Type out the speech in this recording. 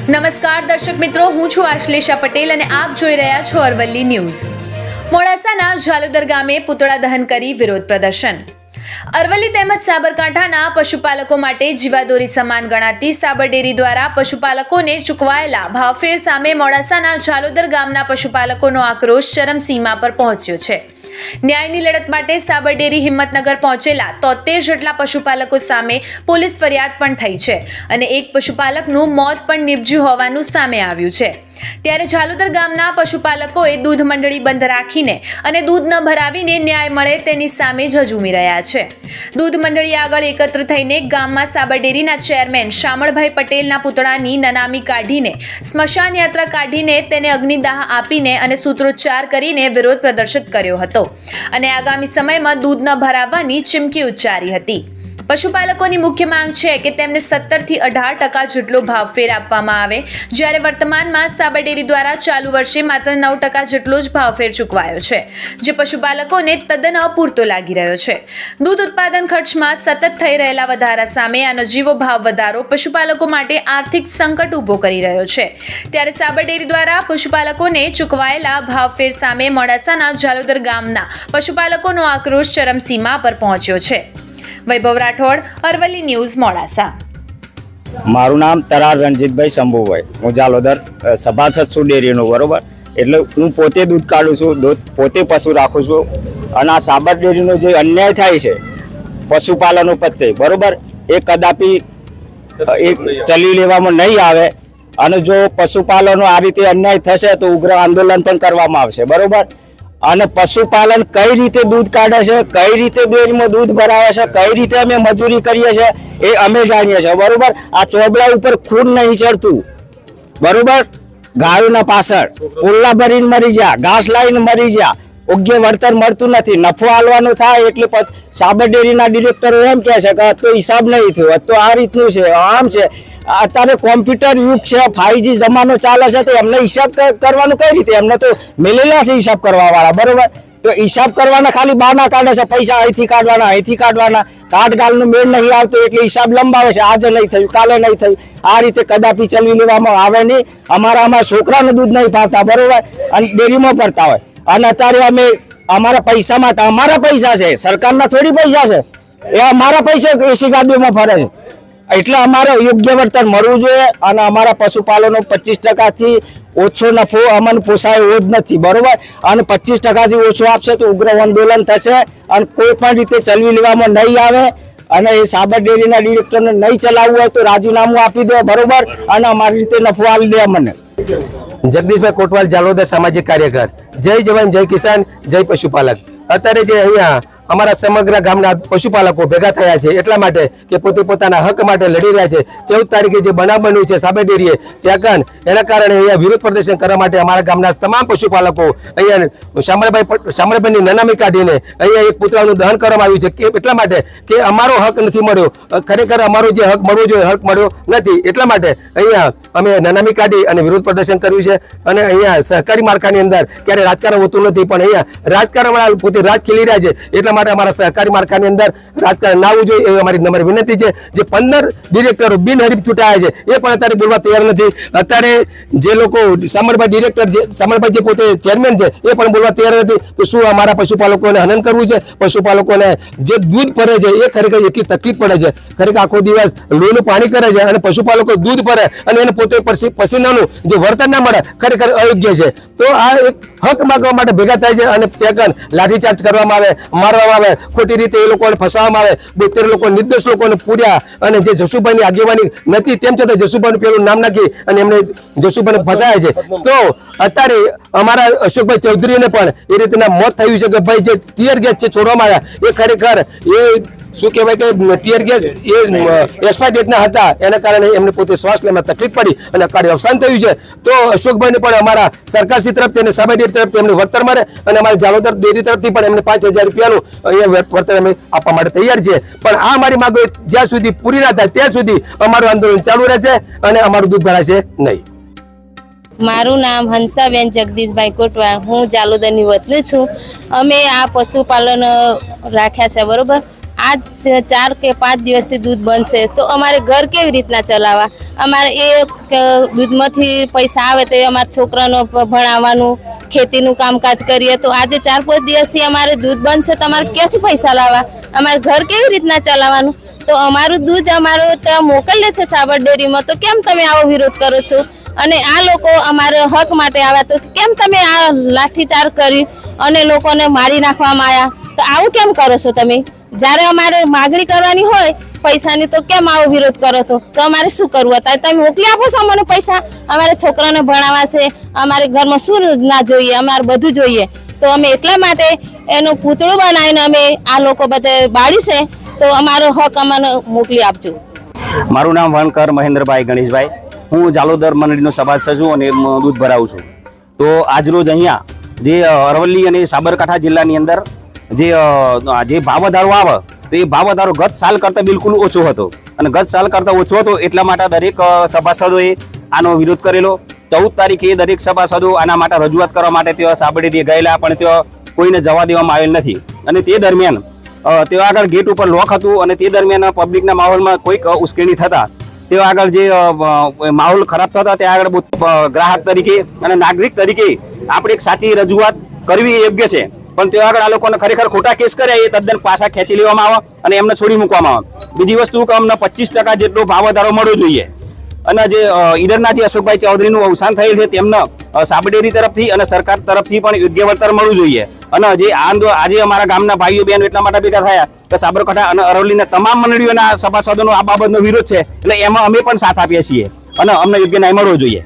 નમસ્કાર દર્શક મિત્રો, હું છું આશ્લેષા પટેલ અને આપ જોઈ રહ્યા છો અરવલ્લી ન્યૂઝ। મોડાસાના ઝાલોદર ગામે પૂતળા દહન કરી વિરોધ પ્રદર્શન। અરવલ્લી તેમજ સાબરકાંઠાના પશુપાલકો માટે જીવાદોરી સમાન ગણાતી સાબર ડેરી દ્વારા પશુપાલકોને ચૂકવાયેલા ભાવફેર સામે મોડાસાના ઝાલોદર ગામના પશુપાલકોનો આક્રોશ ચરમસીમા પર પહોંચ્યો છે। ન્યાયની લડત માટે સાબર ડેરી હિંમતનગર પહોંચેલા 73 જેટલા પશુપાલકો સામે પોલીસ ફરિયાદ પણ થઈ છે અને એક પશુપાલકનું મોત પણ નિપજ્યું હોવાનું સામે આવ્યું છે। ત્યારે ઝાલોદર ગામના પશુપાલકોએ દૂધ મંડળી બંધ રાખીને અને દૂધ ન ભરાવીને ન્યાય મળે તેની સામે ઝઝૂમી રહ્યા છે। દૂધ મંડળી આગળ એકત્ર થઈને ગામમાં સાબર ડેરીના ચેરમેન શામળભાઈ પટેલના પુતળાની નનામી કાઢીને સ્મશાન યાત્રા કાઢીને તેને અગ્નિદાહ આપીને અને સૂત્રોચ્ચાર કરીને વિરોધ પ્રદર્શિત કર્યો હતો અને આગામી સમયમાં દૂધ ન ભરાવવાની ચીમકી ઉચ્ચારી હતી। પશુપાલકોની મુખ્ય માંગ છે કે તેમને 17 થી 18% જેટલો ભાવફેર આપવામાં આવે, જ્યારે વર્તમાનમાં સાબર ડેરી દ્વારા ચાલુ વર્ષે માત્ર 9% જેટલો જ ભાવફેર ચૂકવાયો છે, જે પશુપાલકોને તદ્દન અપૂરતો લાગી રહ્યો છે। દૂધ ઉત્પાદન ખર્ચમાં સતત થઈ રહેલા વધારા સામે આ નજીવો ભાવ વધારો પશુપાલકો માટે આર્થિક સંકટ ઊભો કરી રહ્યો છે। ત્યારે સાબર ડેરી દ્વારા પશુપાલકોને ચૂકવાયેલા ભાવફેર સામે મોડાસાના ઝાલોદર ગામના પશુપાલકોનો આક્રોશ ચરમસીમા પર પહોંચ્યો છે। વૈભવ રાઠોડ, અરવલ્લી ન્યૂઝ, મોડાસા। મારું નામ તરાર રણજીતભાઈ શંભુભાઈ, હું ઝાલોદર સભાસદ છું ડેરીનો, બરોબર। એટલે હું પોતે દૂધ કાઢું છું, દૂધ પોતે પશુ રાખું છું અને આ સાબર ડેરીનો જે અન્યાય થાય છે પશુપાલનો પ્રત્યે, બરોબર, એ કદાપી ચલી લેવામાં નહીં આવે અને જો પશુપાલનો આ રીતે અન્યાય થશે તો ઉગ્ર આંદોલન પણ કરવામાં આવશે, બરોબર। અને પશુપાલન કઈ રીતે દૂધ કાઢે છે, કઈ રીતે ડેરીમાં દૂધ ભરાવે છે, કઈ રીતે અમે મજૂરી કરીએ છીએ એ અમે જાણીએ છીએ, બરોબર। આ ચોબડા ઉપર ખૂન નહીં ચડતું, બરોબર। ગાયોના પાછળ પુલ્લા ભરીને મરી ગયા, ઘાસ લાવીને મરી ગયા, યોગ્ય વળતર મળતું નથી, નફો આલવાનો થાય એટલે સાબર ડેરીના ડિરેક્ટરો એમ કહે છે કે તો હિસાબ નહીં થયો, તો આ રીતનું છે, આમ છે। અત્યારે કોમ્પ્યુટર યુગ છે, 5G જમાનો ચાલે છે, તો એમને હિસાબ કરવાનું કઈ રીતે? એમને તો મેલેલા છે હિસાબ કરવા વાળા, બરોબર। તો હિસાબ કરવાના ખાલી બહાના કાઢે છે, પૈસા અહીંથી કાઢવાના, અહીંથી કાઢવાના, કાટગાલનું મેળ નહીં આવતો એટલે હિસાબ લંબાવે છે, આજે નહીં થયું, કાલે નહીં થયું, આ રીતે કદાપી ચલી લેવામાં આવે નહીં। અમારા છોકરાનું દૂધ નહીં પાતા, બરોબર, અને ડેરીમાં પડતા હોય અને અત્યારે અમે અમારા પૈસા માટે, અમારા પૈસા છે, સરકારના થોડી પૈસા છે, એ અમારા પૈસા એસી ગાડીઓમાં ફરે છે, એટલે અમારે યોગ્ય વળતર મળવું જોઈએ અને અમારા પશુપાલનો 25% થી ઓછો નફો અમને પોસાય એવો જ નથી, બરોબર। અને 25% થી ઓછો આપશે તો ઉગ્ર આંદોલન થશે અને કોઈ પણ રીતે ચલવી લેવામાં નહીં આવે અને એ સાબર ડેરીના ડિરેક્ટરને નહીં ચલાવવું હોય તો રાજીનામું આપી દે, બરોબર, અને અમારી રીતે નફો આપી દે અમને। જગદીશભાઈ કોટવાલ, ઝાલોદર સામાજિક કાર્યકર। જય જવાન, જય કિસાન, જય પશુપાલક। અત્યારે જે અહીંયા અમારા સમગ્ર ગામના પશુપાલકો ભેગા થયા છે એટલા માટે કે પોતે પોતાના હક માટે લડી રહ્યા છે। 14 તારીખે જે બનાવ બન્યું છે સાબર ડેરીએ ત્યાં એના કારણે અહીંયા વિરોધ પ્રદર્શન કરવા માટે અમારા ગામના તમામ પશુપાલકો અહીંયા શામળભાઈની નનામી કાઢીને અહીંયા એક પુતળાનું દહન કરવામાં આવ્યું છે કે એટલા માટે કે અમારો હક નથી મળ્યો, ખરેખર અમારો જે હક મળવો જોઈએ હક મળ્યો નથી, એટલા માટે અહીંયા અમે નનામી કાઢી અને વિરોધ પ્રદર્શન કર્યું છે। અને અહીંયા સહકારી માળખાની અંદર ક્યારે રાજકારણ હોતું નથી, પણ અહીંયા રાજકારણ પોતે રાજ ખેલી રહ્યા છે, એટલા માટે અમારા સહકારી માળખાની અંદર રાજકારણ ના આવવું જોઈએ એ અમારી નમ્ર વિનંતી છે। જે 15 ડિરેક્ટરો બિનહરીફ ચૂંટાયા છે એ પણ અત્યારે બોલવા તૈયાર નથી। અત્યારે જે લોકો શામળભાઈ ડિરેક્ટર છે, શામળભાઈ જે પોતે ચેરમેન છે એ પણ બોલવા તૈયાર નથી, તો શું અમારા પશુપાલકોને હનન કરવું છે? પશુપાલકોને જે દૂધ ભરે છે એ ખરેખર એટલી તકલીફ પડે છે, ખરેખર આખો દિવસ લોહીનું પાણી કરે છે અને પશુપાલકો દૂધ ભરે અને એને પોતે પસીનાનું જે વળતર ના મળે ખરેખર અયોગ્ય છે। તો આ એક હક માગવા માટે ભેગા થાય છે અને ત્યાં લાઠીચાર્જ કરવામાં આવે, મારવામાં આવે, ખોટી રીતે એ લોકોને ફસાવવામાં આવે। 72 લોકો નિર્દોષ લોકોને પૂર્યા અને જે જસુભાઈની આગેવાની નથી તેમ છતાં જસુભાઈનું પેલું નામ નાખી અને એમને જસુભાઈને ફસાયા છે। તો અત્યારે અમારા અશોકભાઈ ચૌધરીને પણ એ રીતના મોત થયું છે કે ભાઈ જે ટીયર ગેસ છે છોડવામાં આવ્યા એ ખરેખર એ શું કહેવાય કે ટીયર ગેસ એ એક્સપાયર ડેટના હતા, એના કારણે એમને પોતે શ્વાસ લેવામાં તકલીફ પડી અને અકાળે અવસાન થયું છે। તો અશોકભાઈને પણ અમારા સરકારશ્રી તરફથી અને સાબર ડેરી તરફથી એમને વળતર મળે અને અમારા ઝાલોદર ડેરી તરફથી પણ એમને 5000 રૂપિયાનું અહીંયા વળતર અમે આપવા માટે તૈયાર છીએ। પણ આ અમારી માંગો જ્યાં સુધી પૂરી ના થાય ત્યાં સુધી અમારું આંદોલન ચાલુ રહેશે અને અમારું દૂધ ભરાશે નહીં। મારું નામ હંસાબેન જગદીશભાઈ કોટવાલ, હું ઝાલોદરની વતની છું। અમે આ પશુપાલન રાખ્યા છે, બરોબર। આજ 4 કે 5 દિવસથી દૂધ બંધ છે તો અમારે ઘર કેવી રીતના ચલાવવા? અમારે એ દૂધમાંથી પૈસા આવે તો એ અમારા છોકરાનો ભણાવવાનું, ખેતીનું કામકાજ કરીએ તો આજે 4-5 દિવસથી અમારે દૂધ બંધ છે તો અમારે ક્યાંથી પૈસા લાવવા? અમારે ઘર કેવી રીતના ચલાવવાનું? તો અમારું દૂધ અમારું ત્યાં મોકલે છે સાબર ડેરીમાં, તો કેમ તમે આવો વિરોધ કરો છો? અને આ લોકો અમારા હક માટે આવ્યા તો કેમ તમે આ લાઠીચાર્જ કરી અને લોકોને મારી નાખવામાં આવ્યા? તો આવું કેમ કરો છો તમે? જ્યારે અમારે માગણી કરવાની હોય પૈસાની તો કેમ આવો વિરોધ કરો તો અમારે શું કરવું? અત્યારે તમે મોકલી આપો છો અમને પૈસા, અમારે છોકરાને ભણાવવા છે, અમારે ઘરમાં શું ના જોઈએ, અમારે બધું જોઈએ. તો અમે એટલા માટે એનું પૂતળું બનાવીને અમે આ લોકો બધે બાળી છે તો અમારો હક અમને મોકલી આપજો. મારું નામ વણકર મહેન્દ્રભાઈ ગણેશભાઈ, હું જાલોદર મંડળીનો સભાસદ છું અને દૂધ ભરાવું છું. તો આજરોજ અહીંયા જે અરવલ્લી અને સાબરકાંઠા જિલ્લાની અંદર જે ભાવ વધારો આવે તો એ ભાવ વધારો ગત સાલ કરતાં બિલકુલ ઓછો હતો અને ગત સાલ કરતાં ઓછો હતો એટલા માટે દરેક સભાસદોએ આનો વિરોધ કરેલો. 14 તારીખે દરેક સભાસદો આના માટે રજૂઆત કરવા માટે તેઓ સાબર ડેરીએ ગયેલા, પણ તેઓ કોઈને જવા દેવામાં આવેલ નથી. અને તે દરમિયાન તેઓ આગળ ગેટ ઉપર લોક હતું અને તે દરમિયાન પબ્લિકના માહોલમાં કોઈક ઉશ્કેરણી થતા તેઓ આગળ જે માહોલ ખરાબ થતા ત્યાં આગળ ગ્રાહક તરીકે અને નાગરિક તરીકે આપણે એક સાચી રજૂઆત કરવી યોગ્ય છે, પણ તેઓ આગળ આ લોકોને ખરેખર ખોટા કેસ કર્યા એ તદ્દન પાછા ખેંચી લેવામાં આવે અને એમને છોડી મૂકવામાં આવે. બીજી વસ્તુ કે અમને 25% જેટલો ભાવ વધારો મળવો જોઈએ. અને જે ઈડરના જે અશોકભાઈ ચૌધરીનું અવસાન થયેલ છે તેમને સાબર ડેરી તરફથી અને સરકાર તરફથી પણ યોગ્ય વળતર મળવું જોઈએ. અને જે આજે અમારા ગામના ભાઈઓ બહેનો એટલા માટે ભેગા થયા કે સાબરકાંઠા અને અરવલ્લીના તમામ મંડળીઓના સભાસદોનો આ બાબતનો વિરોધ છે, એટલે એમાં અમે પણ સાથ આપીએ છીએ અને અમને યોગ્ય ન્યાય મળવો જોઈએ.